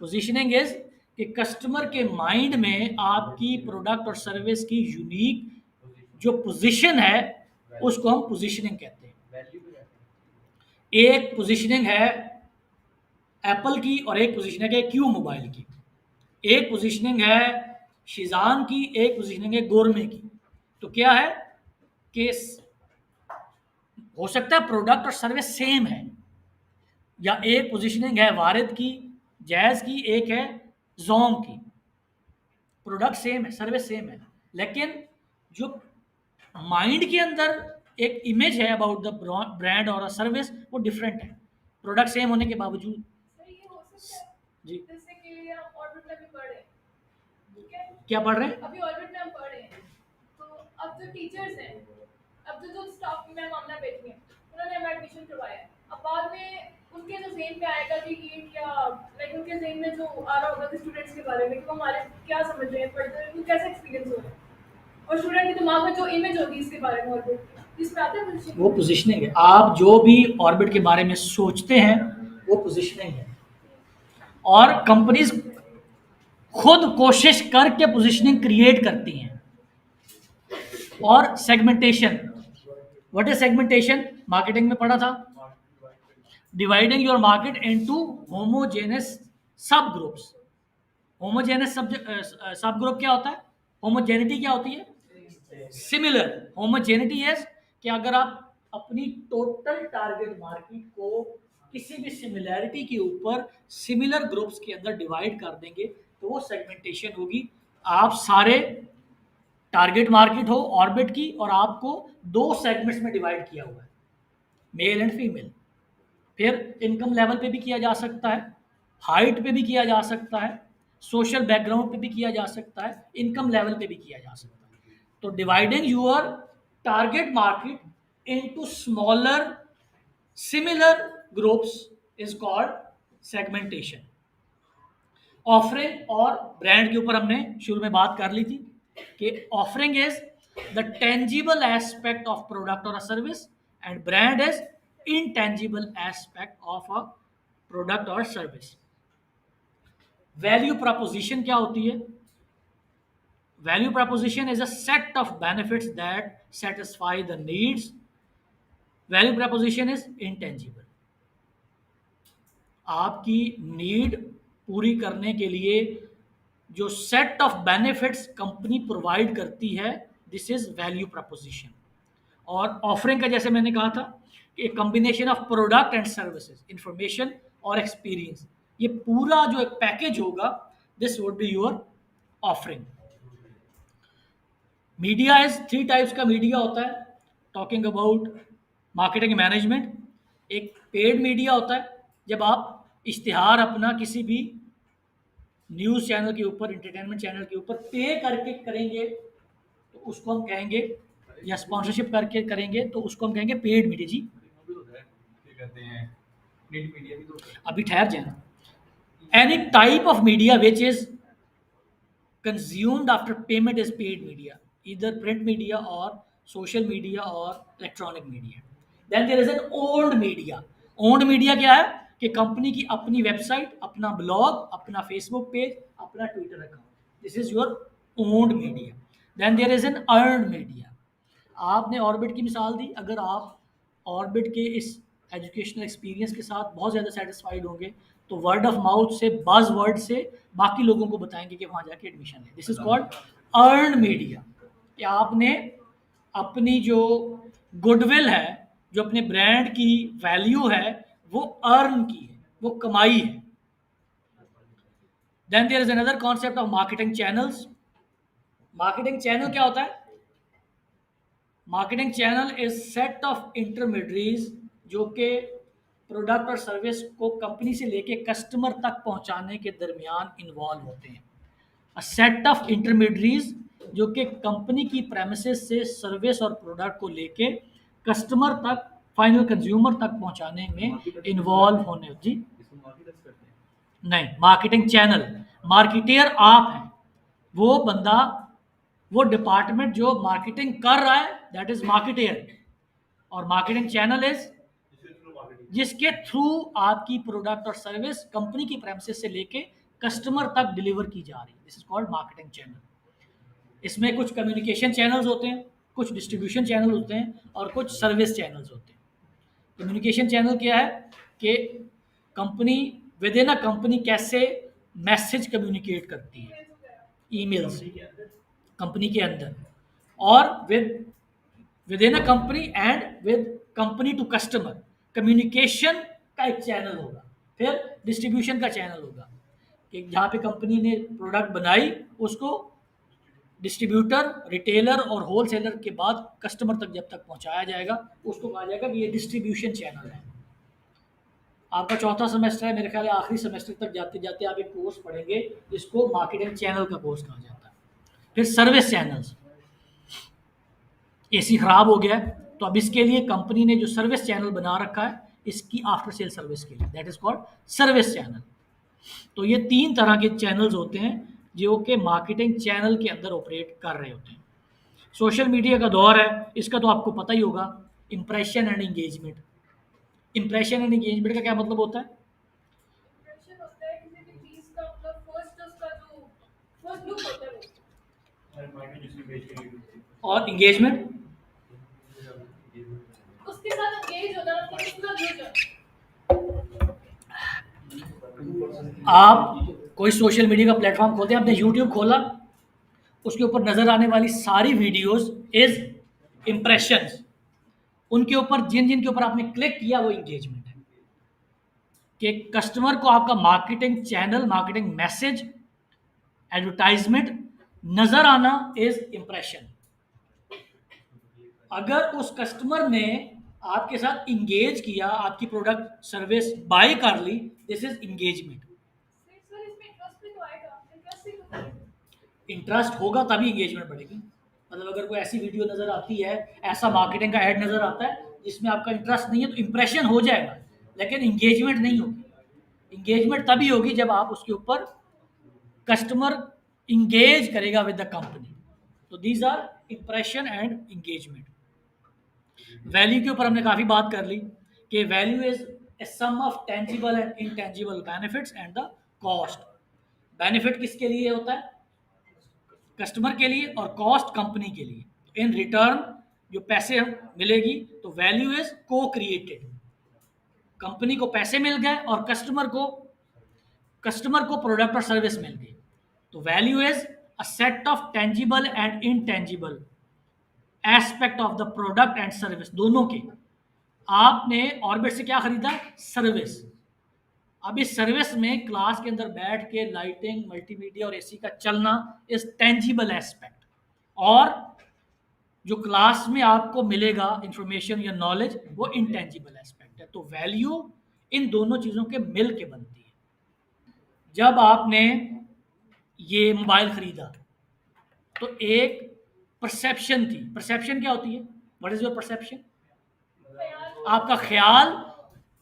Positioning is कि customer के mind में आपकी product और service की unique जो position है उसको हम पोजीशनिंग कहते हैं। वैल्यू भी रहती है। एक पोजीशनिंग है एप्पल की और एक पोजीशनिंग है क्यू मोबाइल की। एक पोजीशनिंग है शिजान की, एक पोजीशनिंग है गोरमे की। तो क्या है कि हो सकता है प्रोडक्ट और सर्विस सेम है, या एक पोजीशनिंग है वारिद की, जैज़ की, एक है जोंग की। प्रोडक्ट सेम है, सर्विस सेम है, लेकिन जो माइंड के अंदर एक इमेज है अबाउट द ब्रांड और सर्विस वो डिफरेंट है, प्रोडक्ट सेम होने के बावजूद। सर ये हो सकता है जी, जैसे कि हम ऑर्बिट में भी पढ़ रहे हैं, ठीक है? क्या पढ़ रहे हैं? अभी ऑर्बिट में हम पढ़ रहे हैं, तो अब जो टीचर्स हैं, अब जो स्टाफ में मामला बैठी हैं, उन्होंने हमें एडमिशन करवाया है। अब बाद में उनके जो ज़हन में आएगा कि ईट या लाइक उनके ज़हन में जो आ रहा होगा कि स्टूडेंट्स के बारे में कि वो हमारे क्या समझ रहे हैं, पढ़ रहे हैं, उनको कैसा एक्सपीरियंस हो रहा है, और स्टूडेंट के दिमाग में जो इमेज होगी इसके बारे में ऑर्बिट की, इसमें आता है positioning? वो पोजीशनिंग है। आप जो भी ऑर्बिट के बारे में सोचते हैं वो पोजीशनिंग है, और कंपनीज खुद कोशिश करके पोजीशनिंग क्रिएट करती हैं। और segmentation, what is segmentation? Marketing में पढ़ा था, dividing your market into homogeneous सब ग्रुप्स। होमोजेनस सब ग्रुप क्या होता है? होमोजेनिटी क्या होती है? सिमिलर। होमोजेनिटी है कि अगर आप अपनी टोटल टारगेट मार्केट को किसी भी सिमिलैरिटी के ऊपर सिमिलर ग्रुप्स के अंदर डिवाइड कर देंगे तो वो सेगमेंटेशन होगी। आप सारे टारगेट मार्केट हो ऑर्बिट की, और आपको दो सेगमेंट्स में डिवाइड किया हुआ है, मेल एंड फीमेल। फिर इनकम लेवल पे भी किया जा सकता है, हाइट पे भी किया जा सकता है, सोशल बैकग्राउंड पे भी किया जा सकता है, इनकम लेवल पे भी किया जा सकता है। तो dividing your target market into smaller similar groups is called segmentation. Offering और ब्रांड के ऊपर हमने शुरू में बात कर ली थी कि offering is the tangible aspect of product और service, and brand is intangible aspect of a product or service. Value proposition क्या होती है? Value proposition is a set of benefits that satisfy the needs. Value proposition is intangible. आपकी need पूरी करने के लिए जो set of benefits company provide करती है, दिस इज वैल्यू प्रपोजिशन। और ऑफरिंग का जैसे मैंने कहा था कि एक combination of product and services, information और एक्सपीरियंस, ये पूरा जो एक पैकेज होगा, this would be your offering. Media is 3 types का मीडिया होता है, टॉकिंग अबाउट मार्केटिंग मैनेजमेंट। एक पेड मीडिया होता है, जब आप इश्तिहार अपना किसी भी न्यूज़ चैनल के ऊपर, एंटरटेनमेंट चैनल के ऊपर पे करके करेंगे तो उसको हम कहेंगे, या स्पॉन्सरशिप करके करेंगे तो उसको हम कहेंगे पेड मीडिया। जी भी होता है, क्या कहते हैं, प्रिंट मीडिया भी तो होता है। अभी ठहर जाए। Any type of media which is consumed after payment is paid media, either print media और सोशल मीडिया और electronic media. Then there is an owned media. Owned media क्या है कि कंपनी की अपनी वेबसाइट, अपना ब्लॉग, अपना फेसबुक पेज, अपना Twitter account, this is your owned media. Then there is an earned media. आपने ऑर्बिट की मिसाल दी, अगर आप ऑर्बिट के इस एजुकेशनल एक्सपीरियंस के साथ बहुत ज़्यादा सेटिस्फाइड होंगे तो वर्ड ऑफ माउथ से, बज वर्ड से बाकी लोगों को बताएंगे कि वहाँ जाके एडमिशन है। This is called earn media, कि आपने अपनी जो गुडविल है, जो अपने ब्रांड की वैल्यू है, वो अर्न की है, वो कमाई है। Then there is another concept of marketing channels. Marketing channel क्या होता है? Marketing channel is set of intermediaries जो कि प्रोडक्ट और सर्विस को कंपनी से लेके कस्टमर तक पहुंचाने के दरमियान इन्वॉल्व होते हैं। अ सेट ऑफ इंटरमीडियरीज जो कि कंपनी की प्रेमिसेस से सर्विस और प्रोडक्ट को लेके कस्टमर तक, फाइनल कंज्यूमर तक पहुंचाने में इन्वॉल्व होने। जी इसको मार्केट करते हैं। नहीं, मार्केटिंग चैनल, मार्केटियर आप हैं, वो बंदा, वो डिपार्टमेंट जो मार्केटिंग कर रहा है, दैट इज मार्केटियर। और मार्केटिंग चैनल इज इसके थ्रू मार्केटिंग। जिसके थ्रू आपकी प्रोडक्ट और सर्विस कंपनी की प्रेमिसेस से लेके कस्टमर तक डिलीवर की जा रही है। This is called marketing channel. इसमें कुछ कम्युनिकेशन चैनल्स होते हैं, कुछ डिस्ट्रीब्यूशन चैनल होते हैं और कुछ सर्विस चैनल्स होते हैं। कम्युनिकेशन चैनल क्या है कि company, within a company कैसे मैसेज कम्युनिकेट करती है, ईमेल से, कंपनी के अंदर, और within a company and with company to customer. Communication का एक चैनल होगा। फिर डिस्ट्रीब्यूशन का चैनल होगा कि जहाँ पे कंपनी ने प्रोडक्ट बनाई उसको डिस्ट्रीब्यूटर, रिटेलर और होलसेलर के बाद कस्टमर तक जब तक पहुंचाया जाएगा उसको कहा जाएगा कि ये डिस्ट्रीब्यूशन चैनल है। आपका चौथा सेमेस्टर है, मेरे ख्याल है आखिरी सेमेस्टर तक जाते जाते आप एक कोर्स पढ़ेंगे जिसको मार्केटिंग चैनल का कोर्स कहा जाता है। फिर सर्विस चैनल्स, एसी खराब हो गया है तो अब इसके लिए कंपनी ने जो सर्विस चैनल बना रखा है इसकी आफ्टर सेल सर्विस के लिए, that is called service channel. तो ये 3 तरह के चैनल्स होते हैं जो कि मार्केटिंग चैनल के अंदर ऑपरेट कर रहे होते हैं। सोशल मीडिया का दौर है, इसका तो आपको पता ही होगा, impression and engagement. Impression and engagement का क्या मतलब होता है? इंप्रेशन होता है किसी भी चीज का, मतलब फर्स्ट उसका जो फर्स्ट लुक होता है वो। और मार्केट डिस्ट्रीब्यूशन और एंगेजमेंट उसके साथ एंगेज होना, मतलब उसका जुड़ जाना। आप कोई सोशल मीडिया का प्लेटफॉर्म खोलते हैं, आपने यूट्यूब खोला, उसके ऊपर नज़र आने वाली सारी वीडियोस इज इम्प्रेशंस। उनके ऊपर जिन जिन के ऊपर आपने क्लिक किया वो इंगेजमेंट है। कि कस्टमर को आपका marketing channel, marketing message, advertisement नज़र आना इज इम्प्रेशन। अगर उस कस्टमर ने आपके साथ इंगेज किया, आपकी प्रोडक्ट सर्विस बाय कर ली, दिस इज इंगेजमेंट। सर इसमें इंटरेस्ट भी तो आएगा, इंटरेस्ट भी तो करेगा। इंटरेस्ट होगा तभी इंगेजमेंट बढ़ेगी। मतलब अगर कोई ऐसी वीडियो नज़र आती है, ऐसा मार्केटिंग का ऐड नज़र आता है जिसमें आपका इंटरेस्ट नहीं है तो इंप्रेशन हो जाएगा लेकिन इंगेजमेंट नहीं होगी। इंगेजमेंट तभी होगी जब आप उसके ऊपर कस्टमर इंगेज करेगा विद द कंपनी। तो these are impression and engagement. Value के ऊपर हमने काफ़ी बात कर ली कि value is a sum of tangible and intangible benefits and the cost. Benefit किसके लिए होता है? कस्टमर के लिए, और कॉस्ट कंपनी के लिए। इन रिटर्न जो पैसे मिलेगी तो वैल्यू इज को क्रिएटेड। कंपनी को पैसे मिल गए और कस्टमर को प्रोडक्ट और सर्विस मिल गई। तो value is a set of tangible and intangible aspect of the product and service, दोनों के। आपने ऑर्बिट से क्या खरीदा? सर्विस। अब इस सर्विस में क्लास के अंदर बैठ के लाइटिंग, मल्टीमीडिया और एसी का चलना इज टेंजिबल एस्पेक्ट, और जो क्लास में आपको मिलेगा इंफॉर्मेशन या नॉलेज वो इनटेंजिबल एस्पेक्ट है। तो वैल्यू इन दोनों चीज़ों के मिल के बनती है। जब आपने ये मोबाइल खरीदा तो एक परसेप्शन थी। परसेप्शन क्या होती है? What is your perception? आपका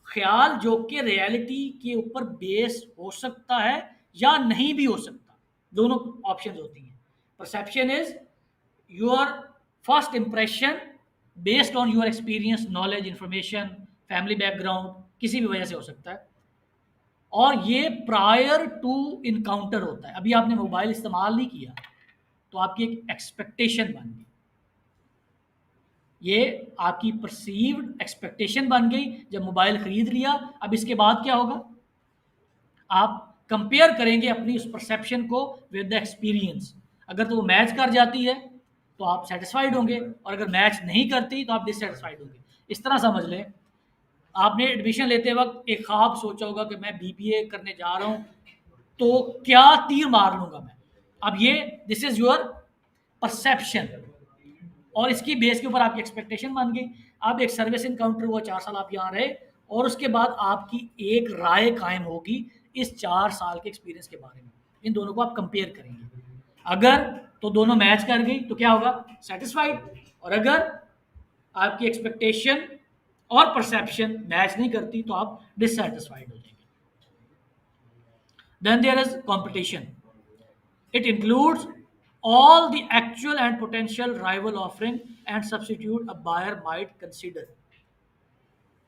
ख्याल जो कि रियलिटी के ऊपर बेस हो सकता है या नहीं भी हो सकता, दोनों ऑप्शन होती हैं। Perception is your first impression based on your experience, knowledge, information, family background, किसी भी वजह से हो सकता है। और ये प्रायर टू इनकाउंटर होता है। अभी आपने मोबाइल इस्तेमाल नहीं किया तो आपकी एक एक्सपेक्टेशन बन गई, ये आपकी परसीव्ड एक्सपेक्टेशन बन गई जब मोबाइल खरीद लिया। अब इसके बाद क्या होगा, आप कंपेयर करेंगे अपनी उस परसेप्शन को विद द एक्सपीरियंस। अगर तो वो मैच कर जाती है तो आप सेटिस्फाइड होंगे, और अगर मैच नहीं करती तो आप डिससेटिस्फाइड होंगे। इस तरह समझ लें, आपने एडमिशन लेते वक्त एक ख्वाब सोचा होगा कि मैं बीबीए करने जा रहा हूँ तो क्या तीर मार लूँगा मैं। अब ये दिस इज़ योर परसेप्शन, और इसकी बेस के ऊपर आपकी एक्सपेक्टेशन बन गई। अब एक सर्विस इनकाउंटर हुआ, 4 साल आप यहाँ रहे, और उसके बाद आपकी एक राय कायम होगी इस 4 साल के एक्सपीरियंस के बारे में। इन दोनों को आप कंपेयर करेंगे, अगर तो दोनों मैच कर गई तो क्या होगा, सेटिस्फाइड। और अगर आपकी एक्सपेक्टेशन और परसेप्शन मैच नहीं करती तो आप डिससेटिस्फाइड हो जाएंगे। Then there is competition. It includes all the actual and potential rival offering and substitute a buyer might consider.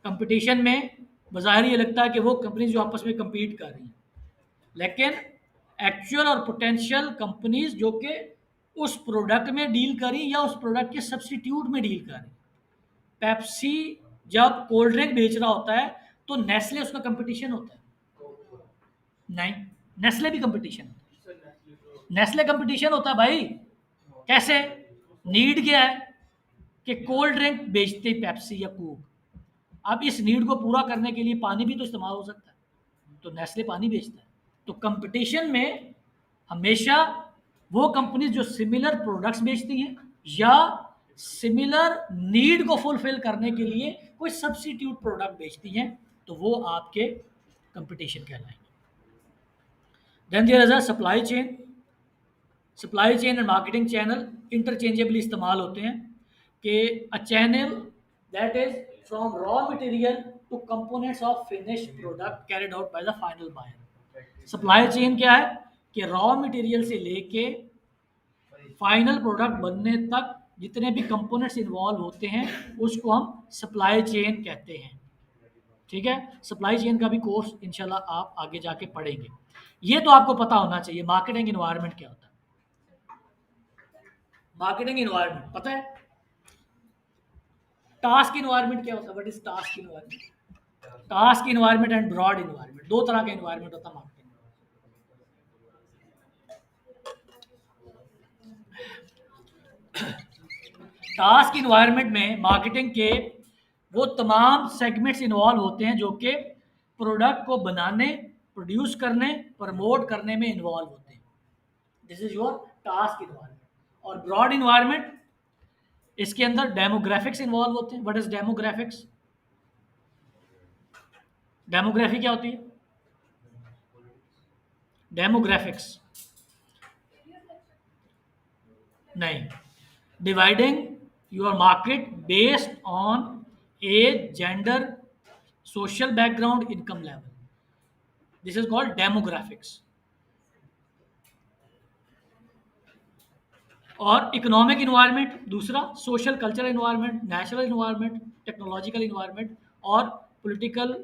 Competition में बाज़ाहिर ये लगता है कि वो कंपनीज जो आपस में compete कर रही हैं, लेकिन एक्चुअल और पोटेंशियल कंपनीज जो कि उस प्रोडक्ट में डील करी या उस प्रोडक्ट के सब्सटीट्यूट में डील करी। पेप्सी जब कोल्ड ड्रिंक बेच रहा होता है तो नेस्ले उसका कंपटीशन होता है? नहीं, नेस्ले भी कंपटीशन होता है। नेस्ले कंपटीशन होता है भाई। कैसे? नीड क्या है कि कोल्ड ड्रिंक बेचते ही पेप्सी या कोक, अब इस नीड को पूरा करने के लिए पानी भी तो इस्तेमाल हो सकता है, तो नेस्ले पानी बेचता है। तो कंपटीशन में हमेशा वो कंपनीज जो सिमिलर प्रोडक्ट्स बेचती हैं या सिमिलर नीड को फुलफिल करने के लिए कोई सब्स्टिट्यूट प्रोडक्ट बेचती हैं तो वो आपके कंपटीशन कहलाएंगे। Then there is a supply chain. Supply chain and marketing channel interchangeably इस्तेमाल होते हैं कि a channel that is from raw material to components of finished product carried out by the final buyer. Supply chain क्या है कि raw material से लेके final product बनने तक जितने भी कंपोनेंट्स इन्वॉल्व होते हैं उसको हम सप्लाई चेन कहते हैं। ठीक है, सप्लाई चेन का भी कोर्स इंशाल्लाह आप आगे जाके पढ़ेंगे। ये तो आपको पता होना चाहिए मार्केटिंग इन्वायरमेंट क्या होता है। मार्केटिंग इन्वायरमेंट पता है? टास्क इन्वायरमेंट क्या होता है? What is task environment? Task environment and broad environment, दो तरह का इन्वायरमेंट होता है मार्केटिंग। टास्क इन्वायरमेंट में मार्केटिंग के वो तमाम सेगमेंट्स इन्वॉल्व होते हैं जो कि प्रोडक्ट को बनाने, प्रोड्यूस करने, प्रमोट करने में इन्वॉल्व होते हैं। This is your task environment. और ब्रॉड इन्वायरमेंट, इसके अंदर डेमोग्राफिक्स इन्वॉल्व होते हैं। What is demographics? डेमोग्राफी क्या होती है? डेमोग्राफिक्स नहीं, dividing your market based on age, gender, social background, income level. This is called demographics. और इकोनॉमिक इन्वायरमेंट दूसरा, social cultural environment, natural environment, technological environment और political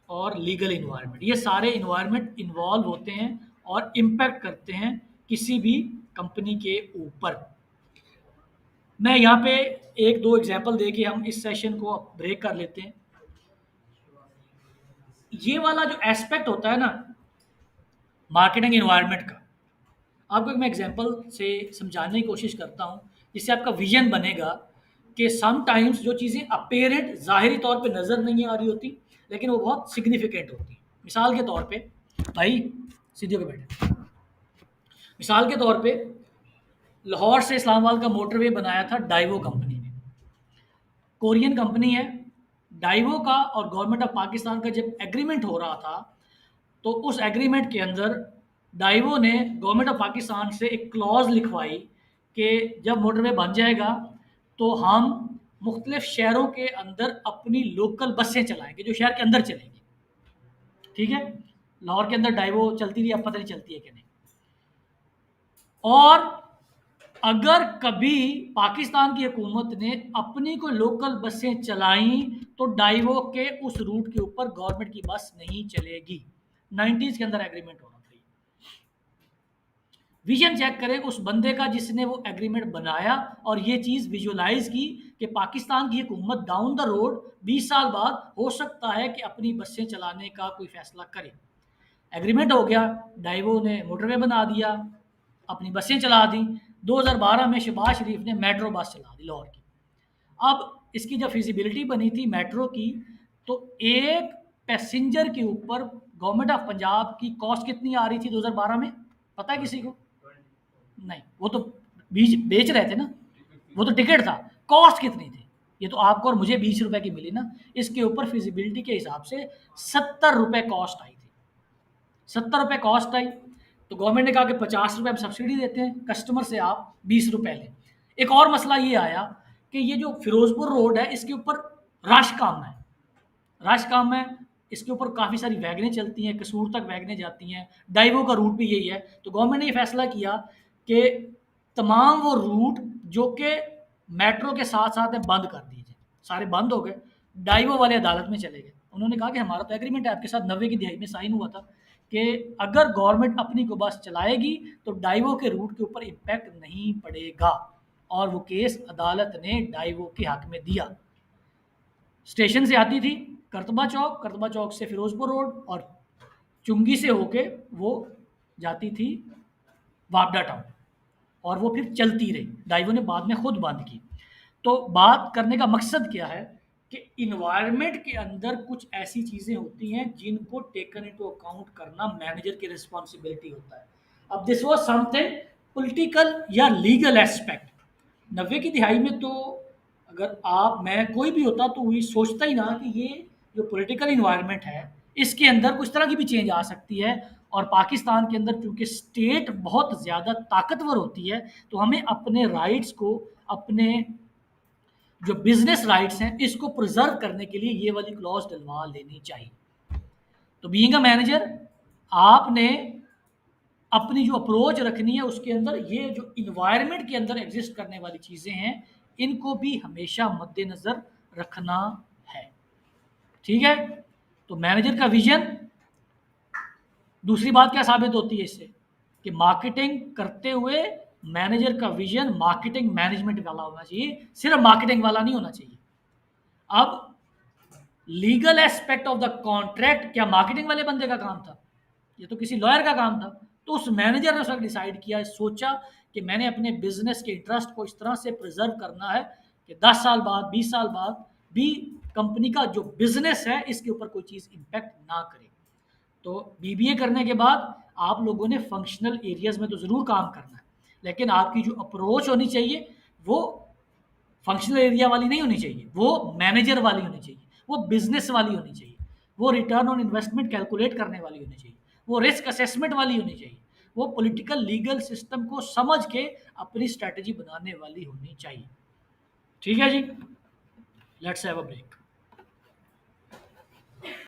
और लीगल इन्वायरमेंट। ये सारे इन्वायरमेंट इन्वॉल्व होते हैं और इम्पैक्ट करते हैं किसी भी कंपनी के ऊपर। मैं यहाँ पे एक दो एग्जाम्पल दे के हम इस सेशन को ब्रेक कर लेते हैं। ये वाला जो एस्पेक्ट होता है ना मार्केटिंग इन्वायरमेंट का, आपको मैं एग्जांपल से समझाने की कोशिश करता हूँ जिससे आपका विजन बनेगा कि समटाइम्स जो चीज़ें अपेरेंट ज़ाहिरी तौर पे नज़र नहीं आ रही होती लेकिन वो बहुत सिग्निफिकेंट होती हैं। मिसाल के तौर पे भाई सीधे पे बैठे, मिसाल के तौर पे लाहौर से इस्लामाबाद का मोटरवे बनाया था डाइवो कंपनी ने। कोरियन कंपनी है। डाइवो का और गवर्नमेंट ऑफ पाकिस्तान का जब एग्रीमेंट हो रहा था तो उस एग्रीमेंट के अंदर डाइवो ने गवर्नमेंट ऑफ पाकिस्तान से एक क्लॉज लिखवाई कि जब मोटरवे बन जाएगा तो हम मुख्तलिफ शहरों के अंदर अपनी लोकल बसें चलाएंगे जो शहर के अंदर चलेंगी। ठीक है, लाहौर के अंदर डाइवो चलती रही, अब पता नहीं चलती है कि नहीं। और अगर कभी पाकिस्तान की हुकूमत ने अपनी कोई लोकल बसें चलाई तो डाइवो के उस रूट के ऊपर गवर्नमेंट की बस नहीं चलेगी। 90s के अंदर एग्रीमेंट हो रहा था। विजन चेक करें उस बंदे का जिसने वो एग्रीमेंट बनाया और ये चीज़ विजुअलाइज की कि पाकिस्तान की हुकूमत डाउन द रोड 20 साल बाद हो सकता है कि अपनी बसें चलाने का कोई फैसला करे। एग्रीमेंट हो गया, डाइवो ने मोटरवे बना दिया, अपनी बसें चला दी। 2012 में शहबाज शरीफ ने मेट्रो बस चला दी लाहौर की। अब इसकी जब फिजिबिलिटी बनी थी मेट्रो की, तो एक पैसेंजर के ऊपर गवर्नमेंट ऑफ पंजाब की कॉस्ट कितनी आ रही थी 2012 में, पता है किसी को? नहीं, वो तो बीच बेच रहे थे ना, वो तो टिकट था। कॉस्ट कितनी थी? ये तो आपको और मुझे 20 रुपए की मिली ना। इसके ऊपर फिजिबिलिटी के हिसाब से 70 रुपए कॉस्ट आई थी। 70 रुपए कॉस्ट आई तो गवर्नमेंट ने कहा कि 50 रुपए हम सब्सिडी देते हैं, कस्टमर से आप 20 रुपए लें। एक और मसला ये आया कि ये जो फिरोजपुर रोड है इसके ऊपर रश कम है, रश कम है, इसके ऊपर काफ़ी सारी वैगनें चलती हैं, कसूर तक वैगनें जाती हैं, डाइवो का रूट भी यही है। तो गवर्नमेंट ने ये फैसला किया कि तमाम वो रूट जो कि मेट्रो के साथ साथ है बंद कर दीजिए। सारे बंद हो गए, डाइवो वाले अदालत में चले गए। उन्होंने कहा कि हमारा तो एग्रीमेंट है आपके साथ, 90 की दिहाई में साइन हुआ था कि अगर गवर्नमेंट अपनी को बस चलाएगी तो डाइवो के रूट के ऊपर इम्पैक्ट नहीं पड़ेगा। और वो केस अदालत ने डाइवो के हक में दिया। स्टेशन से आती थी करतबा चौक, करतबा चौक से फिरोजपुर रोड और चुंगी से होके वो जाती थी वापडा टाउन और वो फिर चलती रही। डाइवो ने बाद में खुद बंद की। तो बात करने का मकसद क्या है कि इन्वायरमेंट के अंदर कुछ ऐसी चीज़ें होती हैं जिनको टेकन इनटू अकाउंट करना मैनेजर की रिस्पॉन्सिबिलिटी होता है। अब दिस वाज समथिंग पॉलिटिकल या लीगल एस्पेक्ट। 90 की दिहाई में तो अगर आप मैं कोई भी होता तो वही सोचता ही ना कि ये जो पॉलिटिकल इन्वायरमेंट है इसके अंदर कुछ तरह की भी चेंज आ सकती है। और पाकिस्तान के अंदर चूंकि स्टेट बहुत ज़्यादा ताकतवर होती है तो हमें अपने राइट्स को, अपने जो बिजनेस राइट्स हैं इसको प्रिजर्व करने के लिए ये वाली क्लॉज डलवा लेनी चाहिए। तो बीइंग अ मैनेजर आपने अपनी जो अप्रोच रखनी है उसके अंदर ये जो इन्वायरमेंट के अंदर एग्जिस्ट करने वाली चीज़ें हैं इनको भी हमेशा मद्देनज़र रखना है। ठीक है, तो मैनेजर का विजन। दूसरी बात क्या साबित होती है इससे कि मार्केटिंग करते हुए मैनेजर का विजन मार्केटिंग मैनेजमेंट वाला होना चाहिए, सिर्फ मार्केटिंग वाला नहीं होना चाहिए। अब legal aspect of the contract क्या मार्केटिंग वाले बंदे का काम था? ये तो किसी लॉयर का काम था। तो उस मैनेजर ने उसका डिसाइड किया, सोचा कि मैंने अपने बिजनेस के इंटरेस्ट को इस तरह से प्रिजर्व करना है कि 10 साल बाद 20 साल बाद भी कंपनी का जो बिजनेस है इसके ऊपर कोई चीज़ इम्पैक्ट ना करे। तो बीबीए करने के बाद आप लोगों ने फंक्शनल एरियाज में तो ज़रूर काम करना है, लेकिन आपकी जो अप्रोच होनी चाहिए वो फंक्शनल एरिया वाली नहीं होनी चाहिए, वो मैनेजर वाली होनी चाहिए, वो बिजनेस वाली होनी चाहिए, वो रिटर्न ऑन इन्वेस्टमेंट कैलकुलेट करने वाली होनी चाहिए, वो रिस्क असेसमेंट वाली होनी चाहिए, वो पॉलिटिकल लीगल सिस्टम को समझ के अपनी स्ट्रैटेजी बनाने वाली होनी चाहिए। ठीक है जी, लेट्स हैव अ ब्रेक।